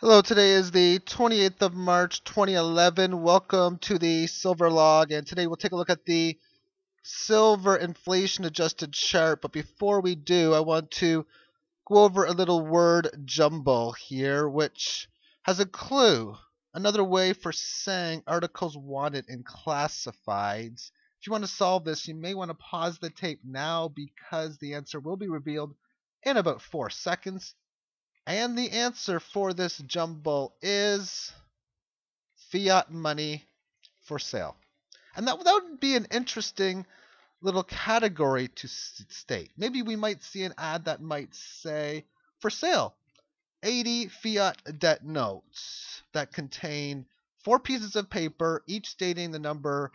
Hello, today is the 28th of March 2011. Welcome to the Silver Log, and today we'll take a look at the silver inflation adjusted chart. But before we do, I want to go over a little word jumble here, which has a clue. Another way for saying articles wanted in classifieds. If you want to solve this, you may want to pause the tape now because the answer will be revealed in about 4 seconds. And the answer for this jumble is fiat money for sale. And that would be an interesting little category to state. Maybe we might see an ad that might say, for sale, 80 fiat debt notes that contain four pieces of paper, each stating the number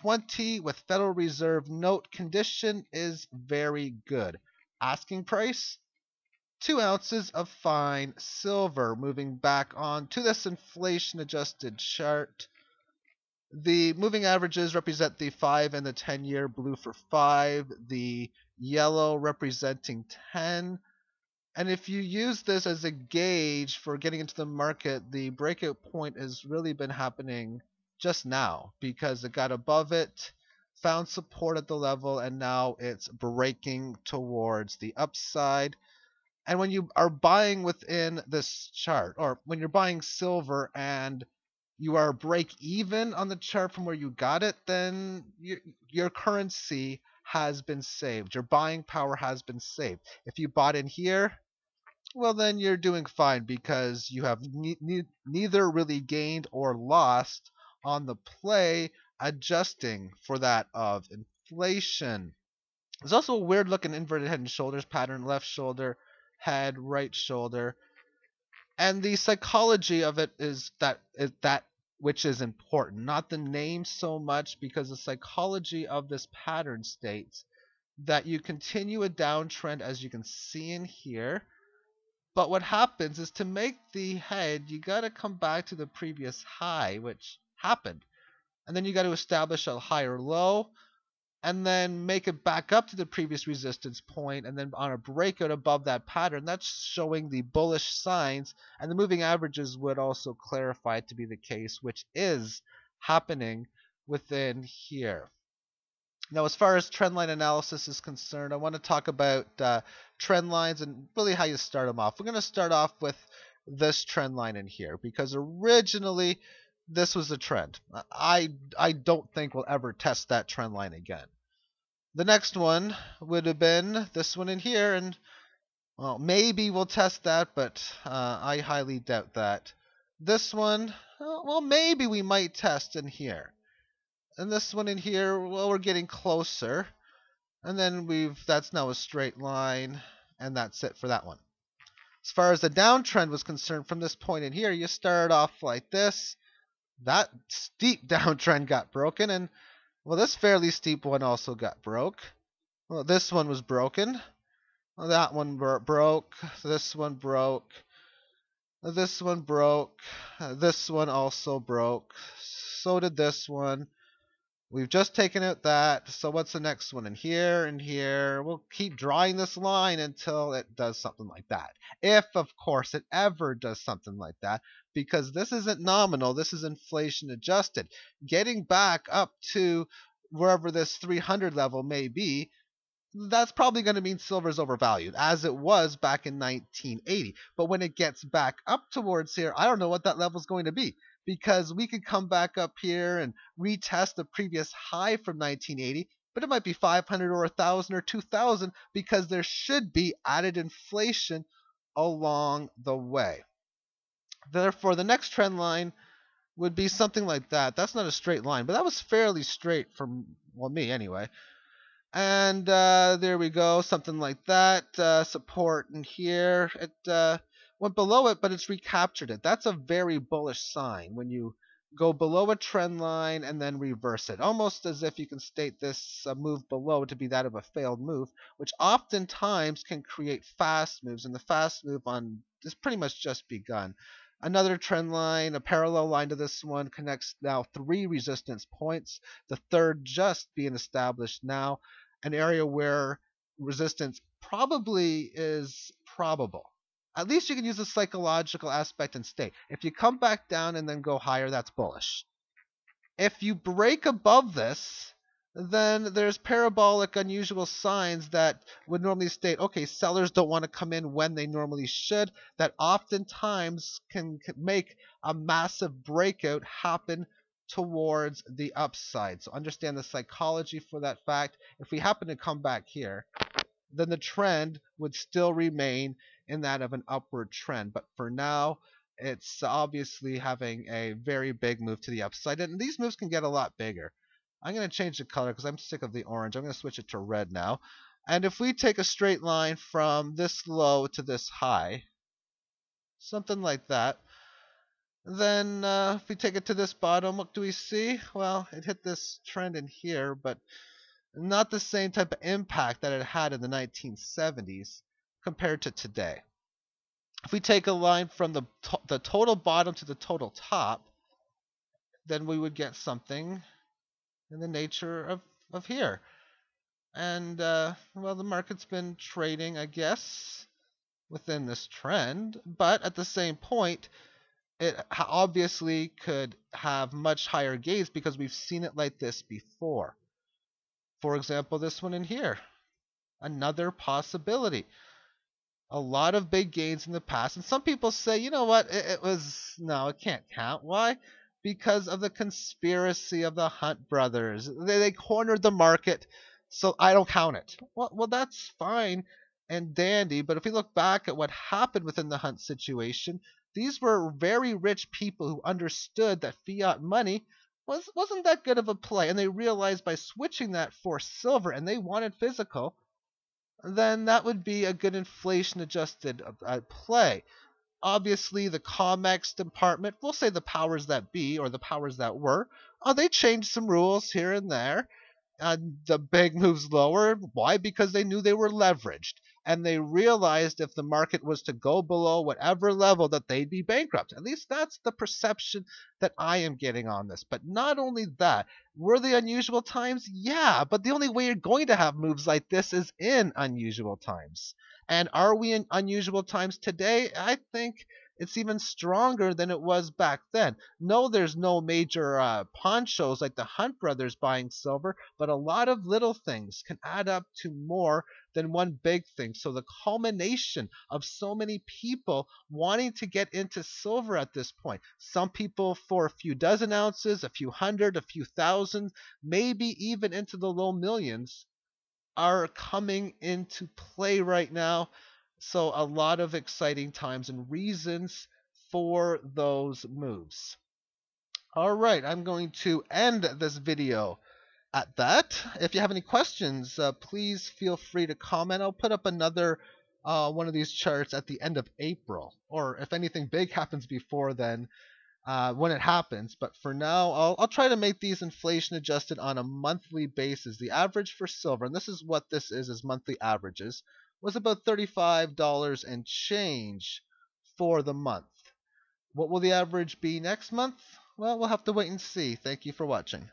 20 with Federal Reserve note. Condition is very good. Asking price 2 ounces of fine silver. Moving back on to this inflation adjusted chart. The moving averages represent the 5 and the 10-year, blue for 5, the yellow representing 10. And if you use this as a gauge for getting into the market, the breakout point has really been happening just now because it got above it, found support at the level, and now it's breaking towards the upside. And when you are buying within this chart, or when you're buying silver and you are break even on the chart from where you got it, then your currency has been saved. Your buying power has been saved. If you bought in here, well, then you're doing fine because you have neither really gained or lost on the play, adjusting for that of inflation. There's also a weird looking inverted head and shoulders pattern, left shoulder, head, right shoulder. And the psychology of it is that which is important, not the name so much, because the psychology of this pattern states that you continue a downtrend as you can see in here. But what happens is, to make the head, you got to come back to the previous high, which happened. And then you got to establish a higher low, and then make it back up to the previous resistance point, and then on a breakout above that pattern, that's showing the bullish signs, and the moving averages would also clarify it to be the case, which is happening within here. Now, as far as trend line analysis is concerned, I want to talk about trend lines and really how you start them off. We're going to start off with this trend line in here because originally this was a trend. I don't think we'll ever test that trend line again. The next one would have been this one in here, and well, maybe we'll test that, but I highly doubt that. This one, well, maybe we might test in here. And this one in here, well, we're getting closer. And then that's now a straight line, and that's it for that one. As far as the downtrend was concerned, from this point in here, you start off like this. That steep downtrend got broken, and well, this fairly steep one also got broke. Well, this one was broken. Well, that one broke. This one broke. This one broke. This one also broke. So did this one. We've just taken out that. So what's the next one? In here and here. We'll keep drawing this line until it does something like that. If, of course, it ever does something like that, because this isn't nominal, this is inflation adjusted. Getting back up to wherever this 300 level may be, that's probably going to mean silver is overvalued, as it was back in 1980. But when it gets back up towards here, I don't know what that level is going to be, because we could come back up here and retest the previous high from 1980, but it might be 500 or 1,000 or 2,000, because there should be added inflation along the way. Therefore, the next trend line would be something like that. That's not a straight line, but that was fairly straight from, well, me anyway. And there we go, something like that. Support in here. It went below it, but it's recaptured it. That's a very bullish sign when you go below a trend line and then reverse it. Almost as if you can state this move below to be that of a failed move, which oftentimes can create fast moves. And the fast move on is pretty much just begun. Another trend line, a parallel line to this one, connects now three resistance points, the third just being established now, an area where resistance probably is probable. At least you can use the psychological aspect and stay. If you come back down and then go higher, that's bullish. If you break above this, then there's parabolic unusual signs that would normally state, okay, sellers don't want to come in when they normally should, that oftentimes can make a massive breakout happen towards the upside. So understand the psychology for that fact. If we happen to come back here, then the trend would still remain in that of an upward trend. But for now, it's obviously having a very big move to the upside. And these moves can get a lot bigger. I'm going to change the color because I'm sick of the orange. I'm going to switch it to red now. And if we take a straight line from this low to this high, something like that, then if we take it to this bottom, what do we see? Well, it hit this trend in here, but not the same type of impact that it had in the 1970s compared to today. If we take a line from the total bottom to the total top, then we would get something in the nature of here. And, well, the market's been trading, I guess, within this trend, but at the same point, it obviously could have much higher gains because we've seen it like this before. For example, this one in here, another possibility. A lot of big gains in the past, and some people say, you know what, no, it can't count. Why? Because of the conspiracy of the Hunt brothers. They cornered the market, so I don't count it. Well, that's fine and dandy, but if we look back at what happened within the Hunt situation, these were very rich people who understood that fiat money wasn't that good of a play, and they realized by switching that for silver, and they wanted physical, then that would be a good inflation adjusted play. Obviously, the COMEX department, we'll say the powers that be or the powers that were, they changed some rules here and there. The big moves lower. Why? Because they knew they were leveraged. And they realized if the market was to go below whatever level that they'd be bankrupt. At least that's the perception that I am getting on this. But not only that, were they unusual times? Yeah, but the only way you're going to have moves like this is in unusual times. And are we in unusual times today? I think it's even stronger than it was back then. No, there's no major pawn shows like the Hunt brothers buying silver, but a lot of little things can add up to more than one big thing. So the culmination of so many people wanting to get into silver at this point, some people for a few dozen ounces, a few hundred, a few thousand, maybe even into the low millions, are coming into play right now. So a lot of exciting times and reasons for those moves. All right, I'm going to end this video at that. If you have any questions, please feel free to comment. I'll put up another one of these charts at the end of April, or if anything big happens before then, when it happens. But for now, I'll try to make these inflation adjusted on a monthly basis. The average for silver, and this is what this is monthly averages, was about $35 and change for the month. What will the average be next month? Well, we'll have to wait and see. Thank you for watching.